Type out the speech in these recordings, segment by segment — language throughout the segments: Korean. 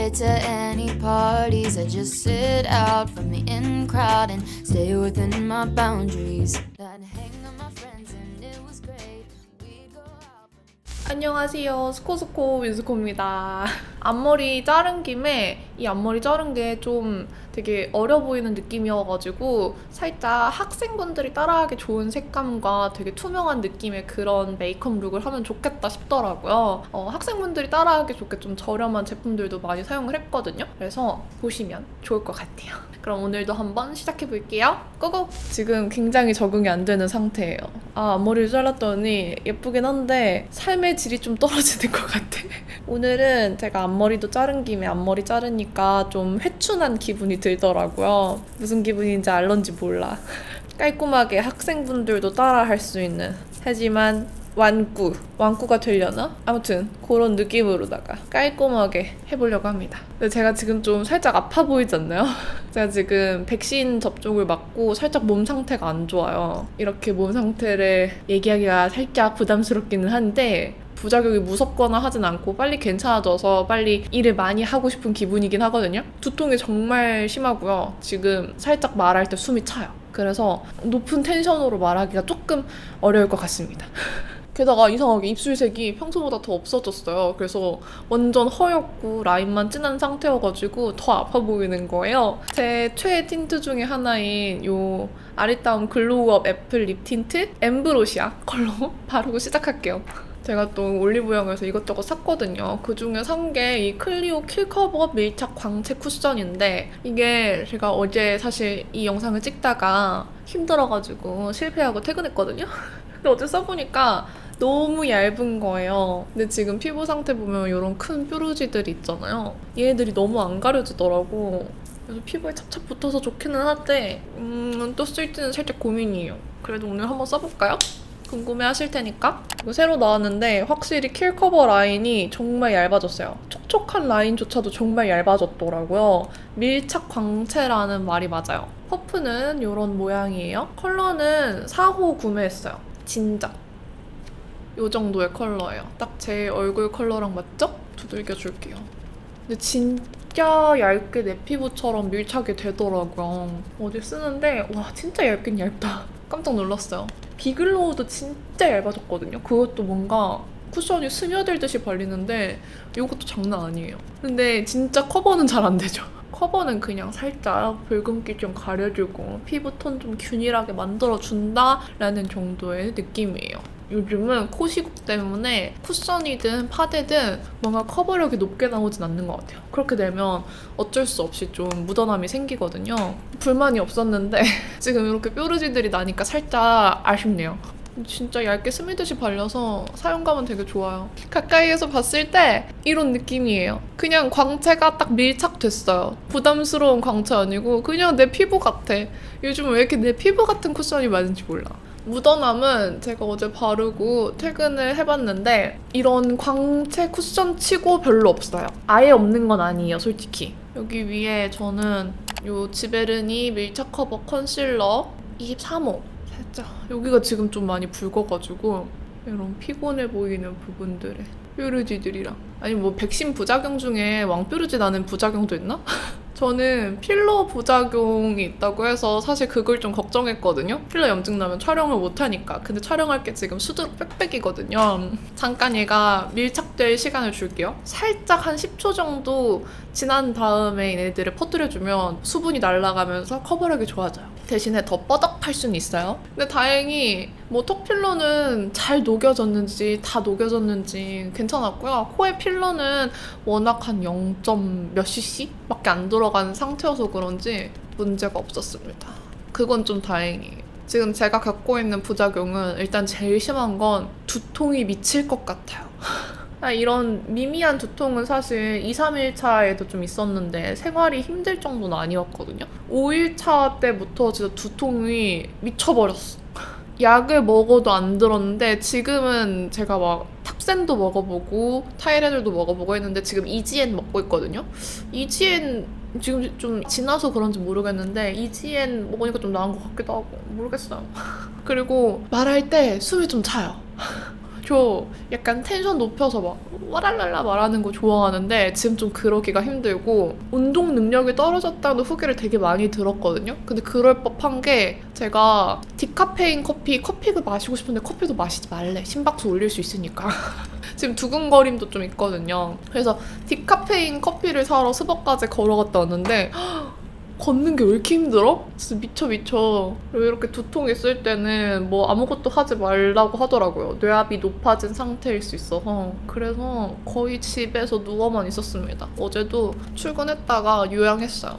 invited to any parties. I just sit out from the in crowd and stay within my boundaries. I'd hang with my friends and it was great. We'd go out. 안녕하세요. 스코스코 윈스코입니다. 앞머리 자른 김에 이 앞머리 자른 게 좀 되게 어려 보이는 느낌이어가지고 살짝 학생분들이 따라하기 좋은 색감과 되게 투명한 느낌의 그런 메이크업 룩을 하면 좋겠다 싶더라고요. 학생분들이 따라하기 좋게 좀 저렴한 제품들도 많이 사용을 했거든요. 그래서 보시면 좋을 것 같아요. 그럼 오늘도 한번 시작해볼게요. 고고! 지금 굉장히 적응이 안 되는 상태예요. 앞머리를 잘랐더니 예쁘긴 한데 삶의 질이 좀 떨어지는 것 같아. 오늘은 제가 앞머리도 자른 김에 앞머리 자르니까 좀 회춘한 기분이 들더라고요. 무슨 기분인지 알런지 몰라. 깔끔하게 학생분들도 따라 할 수 있는, 하지만 완구가 되려나? 아무튼 그런 느낌으로다가 깔끔하게 해보려고 합니다. 근데 제가 지금 좀 살짝 아파 보이지 않나요? 제가 지금 백신 접종을 맞고 살짝 몸 상태가 안 좋아요. 이렇게 몸 상태를 얘기하기가 살짝 부담스럽기는 한데 부작용이 무섭거나 하진 않고 빨리 괜찮아져서 빨리 일을 많이 하고 싶은 기분이긴 하거든요. 두통이 정말 심하고요. 지금 살짝 말할 때 숨이 차요. 그래서 높은 텐션으로 말하기가 조금 어려울 것 같습니다. 게다가 이상하게 입술색이 평소보다 더 없어졌어요. 그래서 완전 허옇고 라인만 진한 상태여가지고 더 아파 보이는 거예요. 제 최애 틴트 중에 하나인 요 아리따움 글로우업 애플 립 틴트 엠브로시아 컬러 바르고 시작할게요. 제가 또 올리브영에서 이것저것 샀거든요. 그중에 산 게 이 클리오 킬커버 밀착 광채 쿠션인데 이게 제가 어제 사실 이 영상을 찍다가 힘들어가지고 실패하고 퇴근했거든요. 근데 어제 써보니까 너무 얇은 거예요. 근데 지금 피부 상태 보면 이런 큰 뾰루지들이 있잖아요. 얘네들이 너무 안 가려지더라고. 그래서 피부에 착착 붙어서 좋기는 한데 또 쓸지는 살짝 고민이에요. 그래도 오늘 한번 써볼까요? 궁금해 하실 테니까. 이거 새로 나왔는데 확실히 킬커버 라인이 정말 얇아졌어요. 촉촉한 라인조차도 정말 얇아졌더라고요. 밀착 광채라는 말이 맞아요. 퍼프는 이런 모양이에요. 컬러는 4호 구매했어요. 진작. 이 정도의 컬러예요. 딱 제 얼굴 컬러랑 맞죠? 두들겨줄게요. 근데 진짜 얇게 내 피부처럼 밀착이 되더라고요. 어디 쓰는데 와 진짜 얇긴 얇다. 깜짝 놀랐어요. 비글로우도 진짜 얇아졌거든요. 그것도 뭔가 쿠션이 스며들듯이 발리는데 이것도 장난 아니에요. 근데 진짜 커버는 잘 안 되죠. 커버는 그냥 살짝 붉은기 좀 가려주고 피부톤 좀 균일하게 만들어준다라는 정도의 느낌이에요. 요즘은 코시국 때문에 쿠션이든 파데든 뭔가 커버력이 높게 나오진 않는 것 같아요. 그렇게 되면 어쩔 수 없이 좀 묻어남이 생기거든요. 불만이 없었는데 지금 이렇게 뾰루지들이 나니까 살짝 아쉽네요. 진짜 얇게 스미듯이 발려서 사용감은 되게 좋아요. 가까이에서 봤을 때 이런 느낌이에요. 그냥 광채가 딱 밀착됐어요. 부담스러운 광채 아니고 그냥 내 피부 같아. 요즘 왜 이렇게 내 피부 같은 쿠션이 많은지 몰라. 묻어남은 제가 어제 바르고 퇴근을 해봤는데 이런 광채 쿠션 치고 별로 없어요. 아예 없는 건 아니에요, 솔직히. 여기 위에 저는 요 지베르니 밀착 커버 컨실러 23호 살짝 여기가 지금 좀 많이 붉어가지고 이런 피곤해 보이는 부분들에 뾰루지들이랑 아니 뭐 백신 부작용 중에 왕뾰루지 나는 부작용도 있나? 저는 필러 부작용이 있다고 해서 사실 그걸 좀 걱정했거든요. 필러 염증 나면 촬영을 못하니까. 근데 촬영할 게 지금 수두룩 빽빽이거든요. 잠깐 얘가 밀착될 시간을 줄게요. 살짝 한 10초 정도 지난 다음에 얘네들을 퍼뜨려주면 수분이 날아가면서 커버력이 좋아져요. 대신에 더 뻐덕할 수는 있어요. 근데 다행히 뭐 턱 필러는 잘 녹여졌는지 다 녹여졌는지 괜찮았고요. 코에 필러는 워낙 한 0. 몇 cc? 밖에 안 들어간 상태여서 그런지 문제가 없었습니다. 그건 좀 다행이에요. 지금 제가 갖고 있는 부작용은 일단 제일 심한 건 두통이 미칠 것 같아요. 이런 미미한 두통은 사실 2, 3일차에도 좀 있었는데 생활이 힘들 정도는 아니었거든요. 5일차 때부터 진짜 두통이 미쳐버렸어. 약을 먹어도 안 들었는데 지금은 제가 막 탑센도 먹어보고 타이레놀도 먹어보고 했는데 지금 이지엔 먹고 있거든요. 이지엔 지금 좀 지나서 그런지 모르겠는데 이지엔 먹으니까 좀 나은 것 같기도 하고 모르겠어요. 그리고 말할 때 숨이 좀 차요. 저 약간 텐션 높여서 막 와랄랄라 말하는 거 좋아하는데 지금 좀 그러기가 힘들고 운동 능력이 떨어졌다는 후기를 되게 많이 들었거든요. 근데 그럴 법한 게 제가 디카페인 커피를 마시고 싶은데 커피도 마시지 말래. 심박수 올릴 수 있으니까. 지금 두근거림도 좀 있거든요. 그래서 디카페인 커피를 사러 스벅까지 걸어갔다 왔는데 걷는 게 왜 이렇게 힘들어? 진짜 미쳐. 그리고 이렇게 두통 있을 때는 뭐 아무것도 하지 말라고 하더라고요. 뇌압이 높아진 상태일 수 있어서. 그래서 거의 집에서 누워만 있었습니다. 어제도 출근했다가 요양했어요.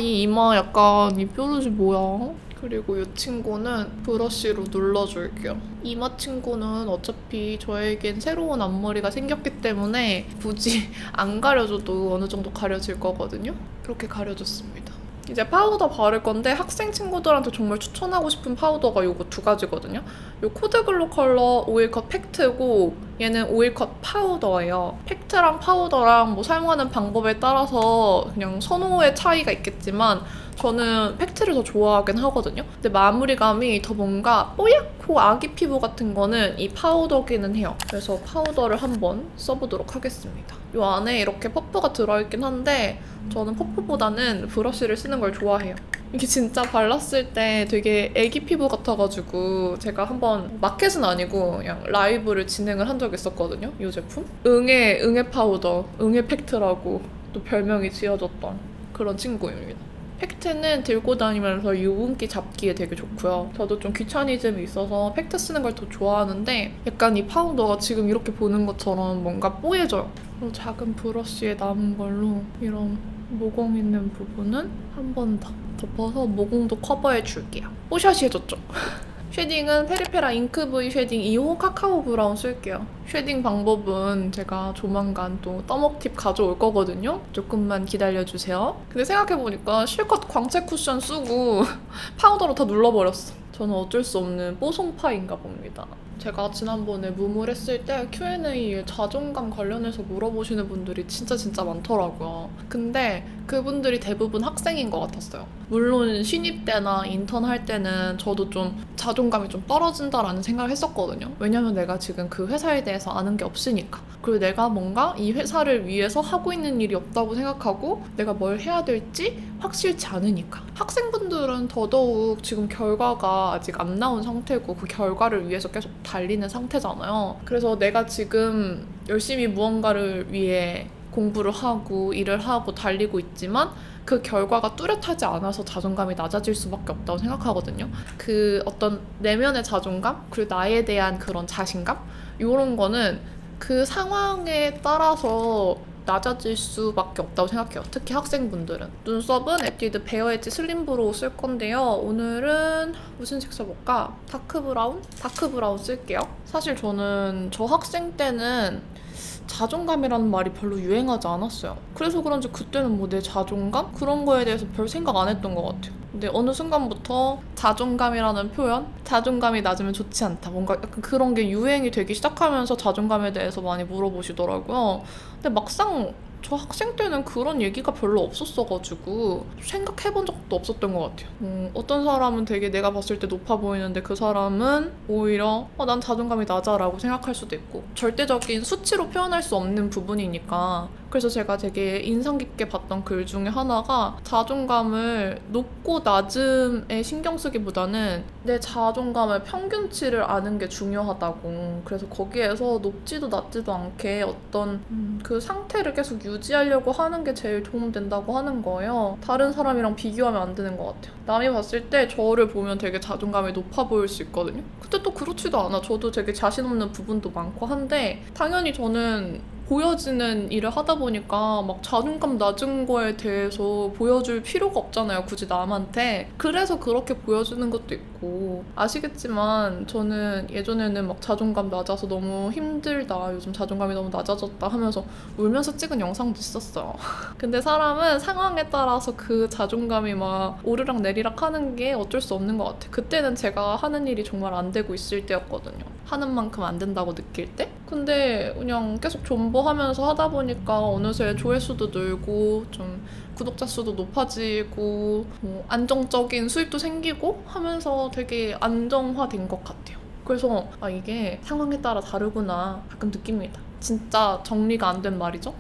이 이마 약간 이 뾰루지 뭐야? 그리고 이 친구는 브러쉬로 눌러줄게요. 이마 친구는 어차피 저에겐 새로운 앞머리가 생겼기 때문에 굳이 안 가려줘도 어느 정도 가려질 거거든요. 그렇게 가려줬습니다. 이제 파우더 바를 건데 학생 친구들한테 정말 추천하고 싶은 파우더가 요거 두 가지거든요. 요 코드글로 컬러 오일컷 팩트고 얘는 오일컷 파우더예요. 팩트랑 파우더랑 뭐 사용하는 방법에 따라서 그냥 선호의 차이가 있겠지만 저는 팩트를 더 좋아하긴 하거든요. 근데 마무리감이 더 뭔가 뽀얗고 아기 피부 같은 거는 이 파우더기는 해요. 그래서 파우더를 한번 써보도록 하겠습니다. 이 안에 이렇게 퍼프가 들어있긴 한데 저는 퍼프보다는 브러쉬를 쓰는 걸 좋아해요. 이게 진짜 발랐을 때 되게 애기 피부 같아가지고 제가 한번 마켓은 아니고 그냥 라이브를 진행을 한 적이 있었거든요. 이 제품? 응애 파우더, 응애 팩트라고 또 별명이 지어졌던 그런 친구입니다. 팩트는 들고 다니면서 유분기 잡기에 되게 좋고요. 저도 좀 귀차니즘이 있어서 팩트 쓰는 걸 더 좋아하는데 약간 이 파우더가 지금 이렇게 보는 것처럼 뭔가 뽀얘져요. 그리고 작은 브러쉬에 남은 걸로 이런 모공 있는 부분은 한 번 더 덮어서 모공도 커버해 줄게요. 뽀샤시해졌죠? 쉐딩은 페리페라 잉크 V 쉐딩 2호 카카오 브라운 쓸게요. 쉐딩 방법은 제가 조만간 또 떠먹 팁 가져올 거거든요. 조금만 기다려주세요. 근데 생각해보니까 실컷 광채 쿠션 쓰고 파우더로 다 눌러버렸어. 저는 어쩔 수 없는 뽀송파인가 봅니다. 제가 지난번에 무물했을 때 Q&A에 자존감 관련해서 물어보시는 분들이 진짜 많더라고요. 근데 그분들이 대부분 학생인 것 같았어요. 물론 신입 때나 인턴 할 때는 저도 좀 자존감이 좀 떨어진다라는 생각을 했었거든요. 왜냐면 내가 지금 그 회사에 대해서 아는 게 없으니까. 그리고 내가 뭔가 이 회사를 위해서 하고 있는 일이 없다고 생각하고 내가 뭘 해야 될지 확실치 않으니까. 학생분들은 더더욱 지금 결과가 아직 안 나온 상태고 그 결과를 위해서 계속 달리는 상태잖아요. 그래서 내가 지금 열심히 무언가를 위해 공부를 하고 일을 하고 달리고 있지만 그 결과가 뚜렷하지 않아서 자존감이 낮아질 수밖에 없다고 생각하거든요. 그 어떤 내면의 자존감 그리고 나에 대한 그런 자신감 이런 거는 그 상황에 따라서 낮아질 수밖에 없다고 생각해요. 특히 학생분들은. 눈썹은 에뛰드 베어 엣지 슬림 브로우 쓸 건데요. 오늘은 무슨 색 써볼까? 다크 브라운 쓸게요. 사실 저는 저 학생 때는 자존감이라는 말이 별로 유행하지 않았어요. 그래서 그런지 그때는 뭐 내 자존감? 그런 거에 대해서 별 생각 안 했던 것 같아요. 근데 어느 순간부터 자존감이라는 표현? 자존감이 낮으면 좋지 않다. 뭔가 약간 그런 게 유행이 되기 시작하면서 자존감에 대해서 많이 물어보시더라고요. 근데 막상 저 학생 때는 그런 얘기가 별로 없었어가지고 생각해본 적도 없었던 것 같아요. 어떤 사람은 되게 내가 봤을 때 높아 보이는데 그 사람은 오히려 난 자존감이 낮아 라고 생각할 수도 있고 절대적인 수치로 표현할 수 없는 부분이니까 그래서 제가 되게 인상 깊게 봤던 글 중에 하나가 자존감을 높고 낮음에 신경 쓰기보다는 내 자존감의 평균치를 아는 게 중요하다고. 그래서 거기에서 높지도 낮지도 않게 어떤 그 상태를 계속 유지하려고 하는 게 제일 도움된다고 하는 거예요. 다른 사람이랑 비교하면 안 되는 것 같아요. 남이 봤을 때 저를 보면 되게 자존감이 높아 보일 수 있거든요. 근데 또 그렇지도 않아. 저도 되게 자신 없는 부분도 많고 한데 당연히 저는 보여지는 일을 하다 보니까 막 자존감 낮은 거에 대해서 보여줄 필요가 없잖아요. 굳이 남한테. 그래서 그렇게 보여주는 것도 있고 아시겠지만 저는 예전에는 막 자존감 낮아서 너무 힘들다. 요즘 자존감이 너무 낮아졌다 하면서 울면서 찍은 영상도 있었어요. 근데 사람은 상황에 따라서 그 자존감이 막 오르락 내리락 하는 게 어쩔 수 없는 것 같아요. 그때는 제가 하는 일이 정말 안 되고 있을 때였거든요. 하는 만큼 안 된다고 느낄 때? 근데 그냥 계속 존버하면서 하다 보니까 어느새 조회수도 늘고 좀 구독자 수도 높아지고 뭐 안정적인 수입도 생기고 하면서 되게 안정화된 것 같아요. 그래서 이게 상황에 따라 다르구나 가끔 느낍니다. 진짜 정리가 안 된 말이죠.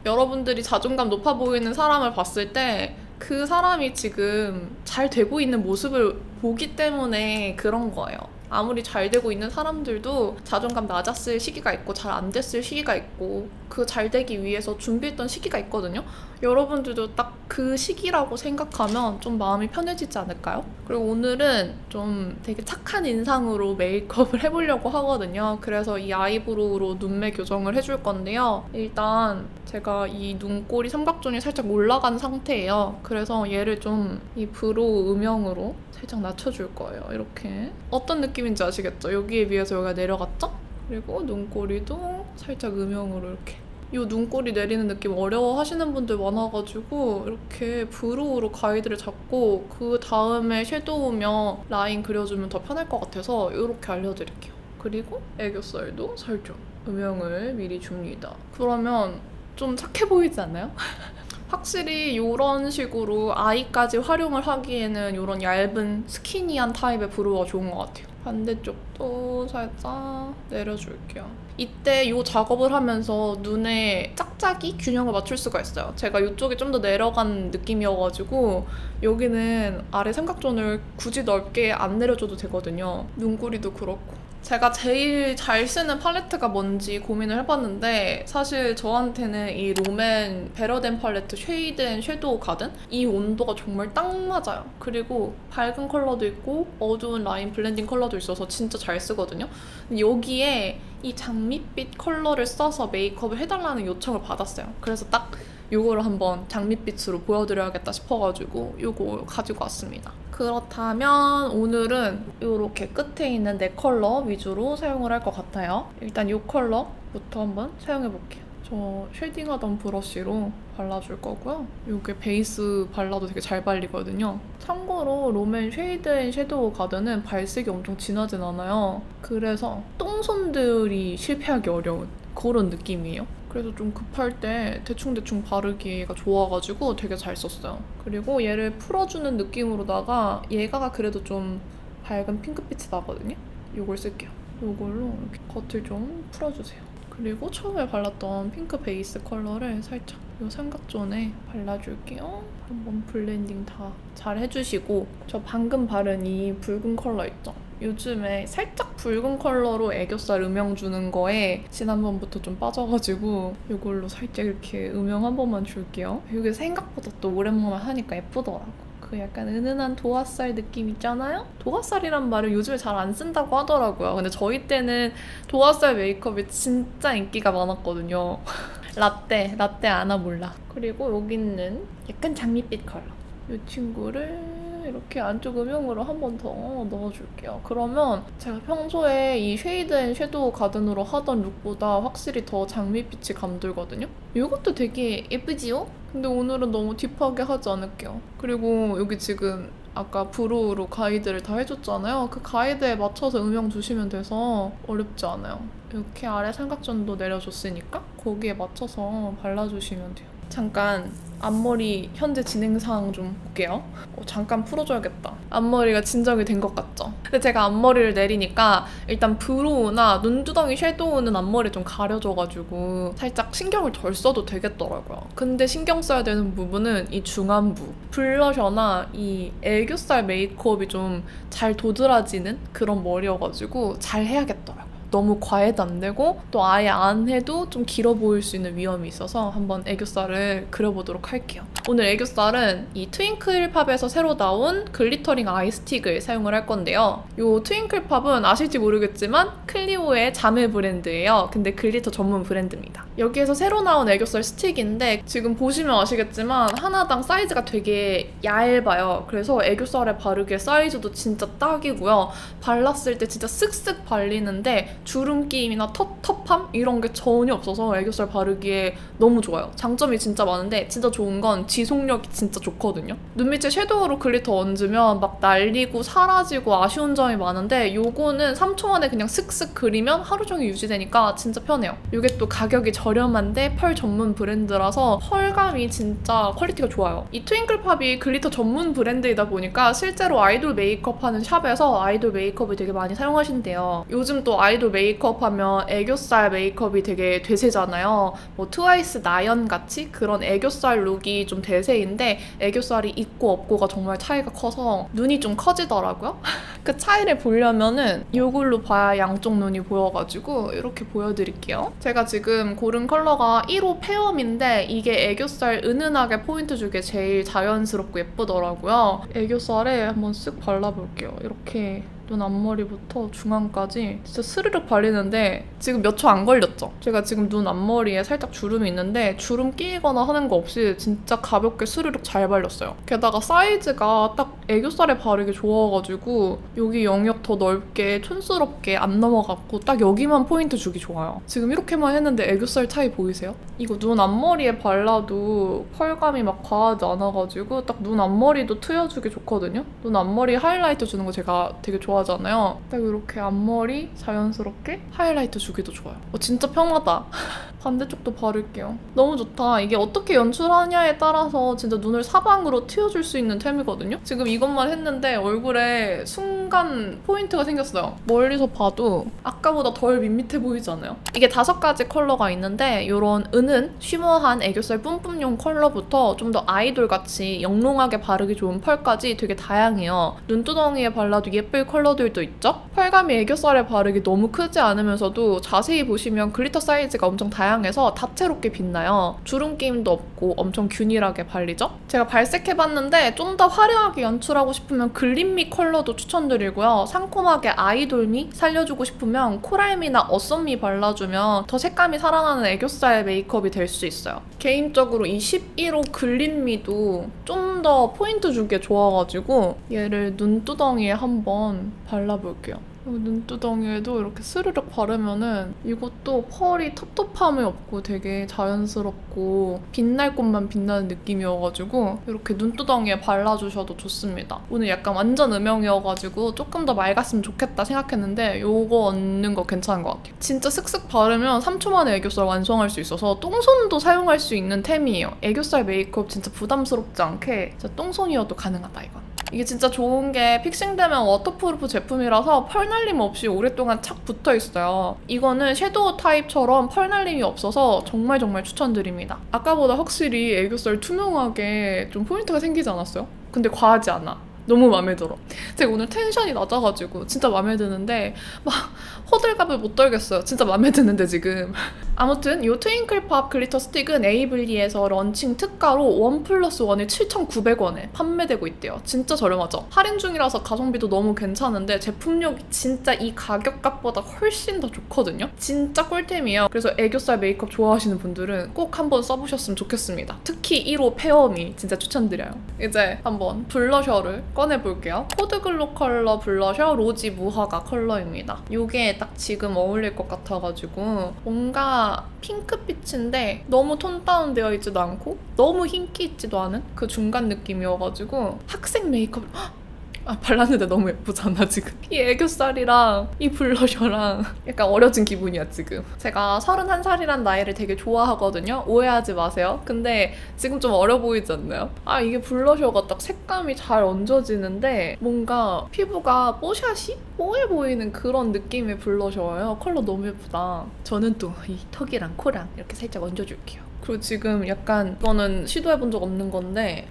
여러분들이 자존감 높아 보이는 사람을 봤을 때 그 사람이 지금 잘 되고 있는 모습을 보기 때문에 그런 거예요. 아무리 잘 되고 있는 사람들도 자존감 낮았을 시기가 있고 잘 안 됐을 시기가 있고 그 잘 되기 위해서 준비했던 시기가 있거든요. 여러분들도 딱 그 시기라고 생각하면 좀 마음이 편해지지 않을까요? 그리고 오늘은 좀 되게 착한 인상으로 메이크업을 해보려고 하거든요. 그래서 이 아이브로우로 눈매 교정을 해줄 건데요. 일단 제가 이 눈꼬리 삼각존이 살짝 올라간 상태예요. 그래서 얘를 좀 이 브로우 음영으로 살짝 낮춰줄 거예요. 이렇게. 어떤 느낌인지 아시겠죠? 여기에 비해서 여기가 내려갔죠? 그리고 눈꼬리도 살짝 음영으로 이렇게. 이 눈꼬리 내리는 느낌 어려워하시는 분들 많아가지고 이렇게 브로우로 가이드를 잡고 그 다음에 섀도우며 라인 그려주면 더 편할 것 같아서 이렇게 알려드릴게요. 그리고 애교살도 살짝 음영을 미리 줍니다. 그러면 좀 착해 보이지 않나요? 확실히 이런 식으로 아이까지 활용을 하기에는 이런 얇은 스키니한 타입의 브로우가 좋은 것 같아요. 반대쪽도 살짝 내려줄게요. 이때 이 작업을 하면서 눈에 짝짝이 균형을 맞출 수가 있어요. 제가 이쪽이 좀 더 내려간 느낌이어가지고 여기는 아래 삼각존을 굳이 넓게 안 내려줘도 되거든요. 눈꼬리도 그렇고. 제가 제일 잘 쓰는 팔레트가 뭔지 고민을 해봤는데 사실 저한테는 이 롬앤 베러덴 팔레트 쉐이드 앤 섀도우 가든 이 온도가 정말 딱 맞아요. 그리고 밝은 컬러도 있고 어두운 라인 블렌딩 컬러도 있어서 진짜 잘 쓰거든요. 여기에 이 장밋빛 컬러를 써서 메이크업을 해달라는 요청을 받았어요. 그래서 딱 요거를 한번 장밋빛으로 보여드려야겠다 싶어가지고 요거 가지고 왔습니다. 그렇다면 오늘은 이렇게 끝에 있는 네 컬러 위주로 사용을 할 것 같아요. 일단 이 컬러부터 한번 사용해볼게요. 저 쉐딩하던 브러쉬로 발라줄 거고요. 이게 베이스 발라도 되게 잘 발리거든요. 참고로 롬앤 쉐이드 앤 섀도우 가든은 발색이 엄청 진하진 않아요. 그래서 똥손들이 실패하기 어려운 그런 느낌이에요. 그래서 좀 급할 때 대충대충 바르기가 좋아가지고 되게 잘 썼어요. 그리고 얘를 풀어주는 느낌으로다가 얘가 그래도 좀 밝은 핑크빛이 나거든요. 이걸 쓸게요. 이걸로 이렇게 겉을 좀 풀어주세요. 그리고 처음에 발랐던 핑크 베이스 컬러를 살짝 이 삼각존에 발라줄게요. 한번 블렌딩 다 잘 해주시고 저 방금 바른 이 붉은 컬러 있죠? 요즘에 살짝 붉은 컬러로 애교살 음영 주는 거에 지난번부터 좀 빠져가지고 이걸로 살짝 이렇게 음영 한 번만 줄게요. 이게 생각보다 또 오랜만에 하니까 예쁘더라고. 그 약간 은은한 도화살 느낌 있잖아요? 도화살이란 말을 요즘에 잘 안 쓴다고 하더라고요. 근데 저희 때는 도화살 메이크업이 진짜 인기가 많았거든요. 라떼 아나 몰라. 그리고 여기 있는 약간 장밋빛 컬러. 이 친구를 이렇게 안쪽 음영으로 한 번 더 넣어줄게요. 그러면 제가 평소에 이 쉐이드 앤 섀도우 가든으로 하던 룩보다 확실히 더 장밋빛이 감돌거든요? 이것도 되게 예쁘지요? 근데 오늘은 너무 딥하게 하지 않을게요. 그리고 여기 지금 아까 브로우로 가이드를 다 해줬잖아요. 그 가이드에 맞춰서 음영 주시면 돼서 어렵지 않아요. 이렇게 아래 삼각존도 내려줬으니까 거기에 맞춰서 발라주시면 돼요. 잠깐 앞머리 현재 진행 상황 좀 볼게요. 잠깐 풀어줘야겠다. 앞머리가 진정이 된 것 같죠? 근데 제가 앞머리를 내리니까 일단 브로우나 눈두덩이 섀도우는 앞머리 좀 가려져가지고 살짝 신경을 덜 써도 되겠더라고요. 근데 신경 써야 되는 부분은 이 중안부. 블러셔나 이 애교살 메이크업이 좀 잘 도드라지는 그런 머리여가지고 잘 해야겠더라고요. 너무 과해도 안 되고 또 아예 안 해도 좀 길어 보일 수 있는 위험이 있어서 한번 애교살을 그려보도록 할게요. 오늘 애교살은 이 트윙클팝에서 새로 나온 글리터링 아이 스틱을 사용을 할 건데요. 이 트윙클팝은 아실지 모르겠지만 클리오의 자매 브랜드예요. 근데 글리터 전문 브랜드입니다. 여기에서 새로 나온 애교살 스틱인데 지금 보시면 아시겠지만 하나당 사이즈가 되게 얇아요. 그래서 애교살에 바르기에 사이즈도 진짜 딱이고요. 발랐을 때 진짜 쓱쓱 발리는데 주름김이나 텁텁함 이런 게 전혀 없어서 애교살 바르기에 너무 좋아요. 장점이 진짜 많은데 진짜 좋은 건 지속력이 진짜 좋거든요. 눈 밑에 섀도우로 글리터 얹으면 막 날리고 사라지고 아쉬운 점이 많은데 요거는 3초 만에 그냥 슥슥 그리면 하루 종일 유지되니까 진짜 편해요. 이게 또 가격이 저렴한데 펄 전문 브랜드라서 펄감이 진짜 퀄리티가 좋아요. 이 트윙클팝이 글리터 전문 브랜드이다 보니까 실제로 아이돌 메이크업 하는 샵에서 아이돌 메이크업을 되게 많이 사용하신대요. 요즘 또 아이돌 메이크업 하면 애교살 메이크업이 되게 대세잖아요. 뭐 트와이스 나연 같이 그런 애교살 룩이 좀 대세인데 애교살이 있고 없고가 정말 차이가 커서 눈이 좀 커지더라고요. 그 차이를 보려면은 이걸로 봐야 양쪽 눈이 보여가지고 이렇게 보여드릴게요. 제가 지금 고른 컬러가 1호 페어민데 이게 애교살 은은하게 포인트 주게 제일 자연스럽고 예쁘더라고요. 애교살에 한번 쓱 발라볼게요. 이렇게 눈 앞머리부터 중앙까지 진짜 스르륵 발리는데 지금 몇 초 안 걸렸죠? 제가 지금 눈 앞머리에 살짝 주름이 있는데 주름 끼거나 하는 거 없이 진짜 가볍게 스르륵 잘 발렸어요. 게다가 사이즈가 딱 애교살에 바르기 좋아가지고 여기 영역 더 넓게 촌스럽게 안 넘어갔고 딱 여기만 포인트 주기 좋아요. 지금 이렇게만 했는데 애교살 차이 보이세요? 이거 눈 앞머리에 발라도 펄감이 막 과하지 않아가지고 딱 눈 앞머리도 트여주기 좋거든요? 눈 앞머리 하이라이트 주는 거 제가 되게 좋아하잖아요. 딱 이렇게 앞머리 자연스럽게 하이라이트 주기도 좋아요. 진짜 편하다. 반대쪽도 바를게요. 너무 좋다. 이게 어떻게 연출하냐에 따라서 진짜 눈을 사방으로 틔워줄 수 있는 템이거든요. 지금 이것만 했는데 얼굴에 순간 포인트가 생겼어요. 멀리서 봐도 아까보다 덜 밋밋해 보이잖아요. 이게 5가지 컬러가 있는데 이런 은은 쉬머한 애교살 뿜뿜용 컬러부터 좀 더 아이돌같이 영롱하게 바르기 좋은 펄까지 되게 다양해요. 눈두덩이에 발라도 예쁠 컬러들도 있죠? 펄감이 애교살에 바르기 너무 크지 않으면서도 자세히 보시면 글리터 사이즈가 엄청 다양해서 다채롭게 빛나요. 주름끼임도 없고 엄청 균일하게 발리죠? 제가 발색해봤는데 좀 더 화려하게 연출하고 싶으면 글림미 컬러도 추천드리고요. 상콤하게 아이돌미 살려주고 싶으면 코랄미나 어썸미 발라주면 더 색감이 살아나는 애교살 메이크업이 될 수 있어요. 개인적으로 이 11호 글림미도 좀 더 포인트 주기에 좋아가지고 얘를 눈두덩이에 한번 발라볼게요. 눈두덩이에도 이렇게 스르륵 바르면은 이것도 펄이 텁텁함이 없고 되게 자연스럽고 빛날 곳만 빛나는 느낌이어가지고 이렇게 눈두덩이에 발라주셔도 좋습니다. 오늘 약간 완전 음영이어가지고 조금 더 맑았으면 좋겠다 생각했는데 요거 얹는 거 괜찮은 것 같아요. 진짜 슥슥 바르면 3초 만에 애교살 완성할 수 있어서 똥손도 사용할 수 있는 템이에요. 애교살 메이크업 진짜 부담스럽지 않게 진짜 똥손이어도 가능하다 이건. 이게 진짜 좋은 게 픽싱되면 워터프루프 제품이라서 펄날림 없이 오랫동안 착 붙어있어요. 이거는 섀도우 타입처럼 펄날림이 없어서 정말 추천드립니다. 아까보다 확실히 애교살 투명하게 좀 포인트가 생기지 않았어요? 근데 과하지 않아. 너무 마음에 들어. 제가 오늘 텐션이 낮아가지고 진짜 마음에 드는데 막 호들갑을 못 떨겠어요. 진짜 마음에 드는데 지금. 아무튼 이 트윙클팝 글리터 스틱은 에이블리에서 런칭 특가로 1+1에 7,900원에 판매되고 있대요. 진짜 저렴하죠? 할인 중이라서 가성비도 너무 괜찮은데 제품력이 진짜 이 가격값보다 훨씬 더 좋거든요? 진짜 꿀템이에요. 그래서 애교살 메이크업 좋아하시는 분들은 꼭 한번 써보셨으면 좋겠습니다. 특히 1호 페어미 진짜 추천드려요. 이제 한번 블러셔를 꺼내볼게요. 코드글로 컬러 블러셔 로지 무화과 컬러입니다. 이게 딱 지금 어울릴 것 같아가지고 뭔가 핑크빛인데 너무 톤 다운되어 있지도 않고 너무 흰기 있지도 않은 그 중간 느낌이어가지고 학생 메이크업 발랐는데 너무 예쁘잖아 지금. 이 애교살이랑 이 블러셔랑 약간 어려진 기분이야 지금. 제가 31살이란 나이를 되게 좋아하거든요. 오해하지 마세요. 근데 지금 좀 어려 보이지 않나요? 이게 블러셔가 딱 색감이 잘 얹어지는데 뭔가 피부가 뽀샤시? 뽀해 보이는 그런 느낌의 블러셔예요. 컬러 너무 예쁘다. 저는 또 이 턱이랑 코랑 이렇게 살짝 얹어줄게요. 그리고 지금 약간 이거는 시도해본 적 없는 건데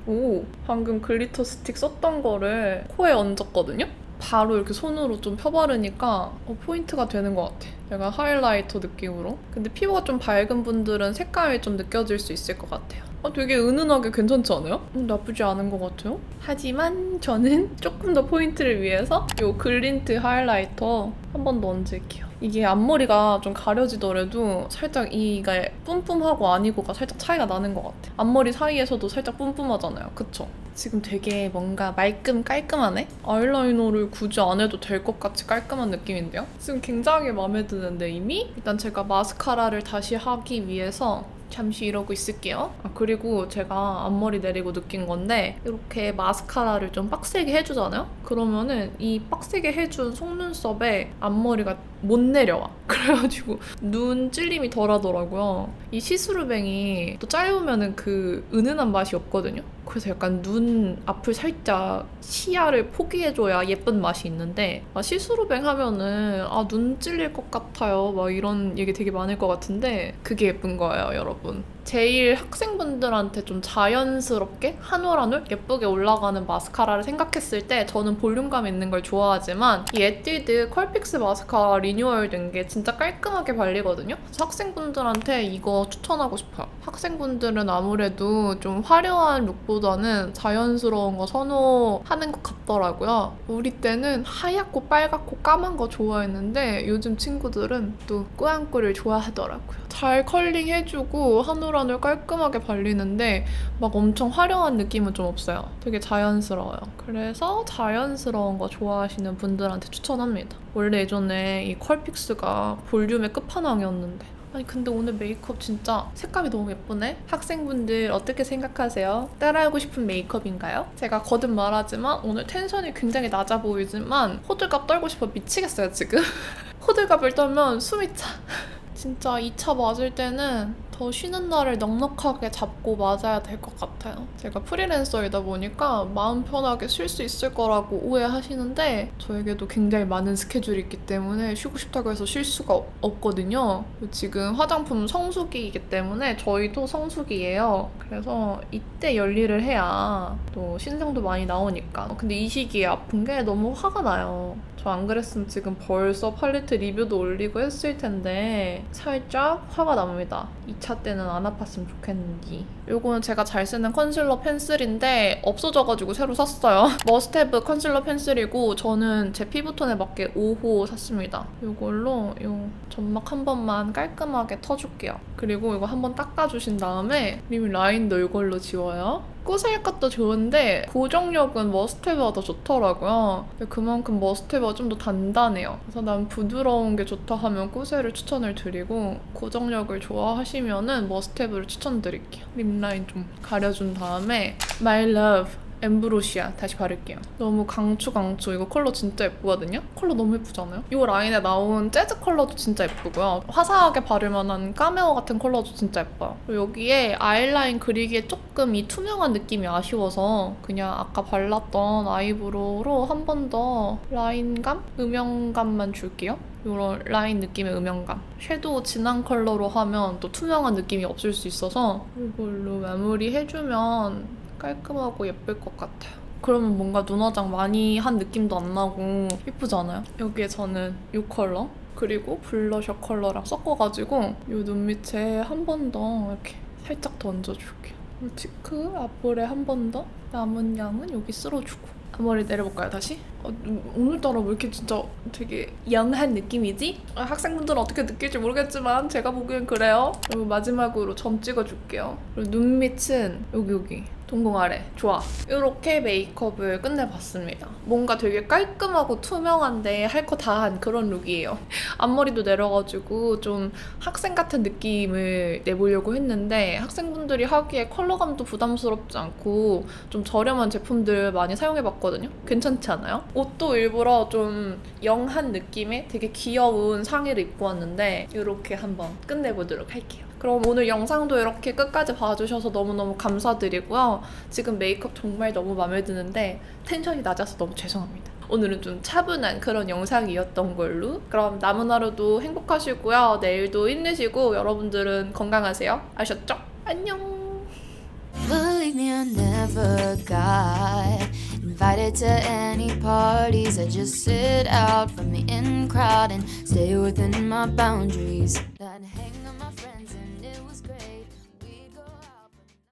방금 글리터 스틱 썼던 거를 코에 얹었거든요? 바로 이렇게 손으로 좀 펴바르니까 포인트가 되는 것 같아. 약간 하이라이터 느낌으로. 근데 피부가 좀 밝은 분들은 색감이 좀 느껴질 수 있을 것 같아요. 되게 은은하게 괜찮지 않아요? 나쁘지 않은 것 같아요. 하지만 저는 조금 더 포인트를 위해서 이 글린트 하이라이터 한 번 더 얹을게요. 이게 앞머리가 좀 가려지더라도 살짝 이게 뿜뿜하고 아니고가 살짝 차이가 나는 것 같아요. 앞머리 사이에서도 살짝 뿜뿜하잖아요. 그쵸? 지금 되게 뭔가 말끔 깔끔하네? 아이라이너를 굳이 안 해도 될 것 같이 깔끔한 느낌인데요? 지금 굉장히 마음에 드는데 이미? 일단 제가 마스카라를 다시 하기 위해서 잠시 이러고 있을게요. 그리고 제가 앞머리 내리고 느낀 건데 이렇게 마스카라를 좀 빡세게 해주잖아요? 그러면은 이 빡세게 해준 속눈썹에 앞머리가 못 내려와. 그래가지고 눈 찔림이 덜하더라고요. 이 시스루뱅이 또 짧으면은 그 은은한 맛이 없거든요. 그래서 약간 눈 앞을 살짝 시야를 포기해줘야 예쁜 맛이 있는데 시스루뱅 하면은 눈 찔릴 것 같아요. 막 이런 얘기 되게 많을 것 같은데 그게 예쁜 거예요, 여러분. 제일 학생분들한테 좀 자연스럽게 한 올 한 올 예쁘게 올라가는 마스카라를 생각했을 때 저는 볼륨감 있는 걸 좋아하지만 이 에뛰드 컬픽스 마스카라 리뉴얼 된 게 진짜 깔끔하게 발리거든요. 그래서 학생분들한테 이거 추천하고 싶어요. 학생분들은 아무래도 좀 화려한 룩보다는 자연스러운 거 선호하는 것 같더라고요. 우리 때는 하얗고 빨갛고 까만 거 좋아했는데 요즘 친구들은 또 꾸안꾸를 좋아하더라고요. 잘 컬링 해주고 한 올 한 올 깔끔하게 발리는데 막 엄청 화려한 느낌은 좀 없어요. 되게 자연스러워요. 그래서 자연스러운 거 좋아하시는 분들한테 추천합니다. 원래 예전에 이 컬픽스가 볼륨의 끝판왕이었는데 아니 근데 오늘 메이크업 진짜 색감이 너무 예쁘네? 학생분들 어떻게 생각하세요? 따라하고 싶은 메이크업인가요? 제가 거듭 말하지만 오늘 텐션이 굉장히 낮아 보이지만 호들갑 떨고 싶어 미치겠어요 지금. 호들갑을 떨면 숨이 차. 진짜 2차 맞을 때는 더 쉬는 날을 넉넉하게 잡고 맞아야 될 것 같아요. 제가 프리랜서이다 보니까 마음 편하게 쉴 수 있을 거라고 오해하시는데 저에게도 굉장히 많은 스케줄이 있기 때문에 쉬고 싶다고 해서 쉴 수가 없거든요. 지금 화장품 성수기이기 때문에 저희도 성수기예요. 그래서 이때 열일을 해야 또 신상도 많이 나오니까. 근데 이 시기에 아픈 게 너무 화가 나요. 저 안 그랬으면 지금 벌써 팔레트 리뷰도 올리고 했을 텐데 살짝 화가 납니다. 2차 때는 안 아팠으면 좋겠는지. 요거는 제가 잘 쓰는 컨실러 펜슬인데 없어져가지고 새로 샀어요. 머스테브 컨실러 펜슬이고 저는 제 피부톤에 맞게 5호 샀습니다. 요걸로 요 점막 한 번만 깔끔하게 터줄게요. 그리고 이거 한번 닦아주신 다음에 립 라인도 이걸로 지워요. 꾸슬 것도 좋은데 고정력은 머스테브가 더 좋더라고요. 그만큼 머스테브가 좀 더 단단해요. 그래서 난 부드러운 게 좋다 하면 꾸셀을 추천을 드리고 고정력을 좋아하시면은 머스테브를 추천드릴게요. 립 라인 좀 가려준 다음에 My Love 엠브로시아 다시 바를게요. 너무 강추 이거 컬러 진짜 예쁘거든요? 컬러 너무 예쁘잖아요? 이 라인에 나온 재즈 컬러도 진짜 예쁘고요. 화사하게 바를 만한 까메오 같은 컬러도 진짜 예뻐요. 그리고 여기에 아이라인 그리기에 조금 이 투명한 느낌이 아쉬워서 그냥 아까 발랐던 아이브로우로 한 번 더 라인감? 음영감만 줄게요. 이런 라인 느낌의 음영감. 섀도우 진한 컬러로 하면 또 투명한 느낌이 없을 수 있어서 이걸로 마무리해주면 깔끔하고 예쁠 것 같아요. 그러면 뭔가 눈화장 많이 한 느낌도 안 나고 예쁘잖아요? 여기에 저는 이 컬러 그리고 블러셔 컬러랑 섞어가지고 이 눈 밑에 한 번 더 이렇게 살짝 더 얹어줄게요. 치크 앞볼에 한 번 더 남은 양은 여기 쓸어주고 앞머리 내려볼까요, 다시? 오늘따라 왜 이렇게 진짜 되게 영한 느낌이지? 학생분들은 어떻게 느낄지 모르겠지만 제가 보기엔 그래요. 그리고 마지막으로 점 찍어줄게요. 그리고 눈 밑은 여기 동공 아래. 좋아. 이렇게 메이크업을 끝내봤습니다. 뭔가 되게 깔끔하고 투명한데 할 거 다 한 그런 룩이에요. 앞머리도 내려가지고 좀 학생 같은 느낌을 내보려고 했는데 학생분들이 하기에 컬러감도 부담스럽지 않고 좀 저렴한 제품들 많이 사용해봤거든요. 괜찮지 않아요? 옷도 일부러 좀 영한 느낌의 되게 귀여운 상의를 입고 왔는데 이렇게 한번 끝내보도록 할게요. 그럼 오늘 영상도 이렇게 끝까지 봐주셔서 너무너무 감사드리고요. 지금 메이크업 정말 너무 마음에 드는데 텐션이 낮아서 너무 죄송합니다. 오늘은 좀 차분한 그런 영상이었던 걸로. 그럼 남은 하루도 행복하시고요. 내일도 힘내시고 여러분들은 건강하세요. 아셨죠? 안녕! Believe me, I never got invited to any parties. I just sit out from the in crowd and stay within my boundaries. That hang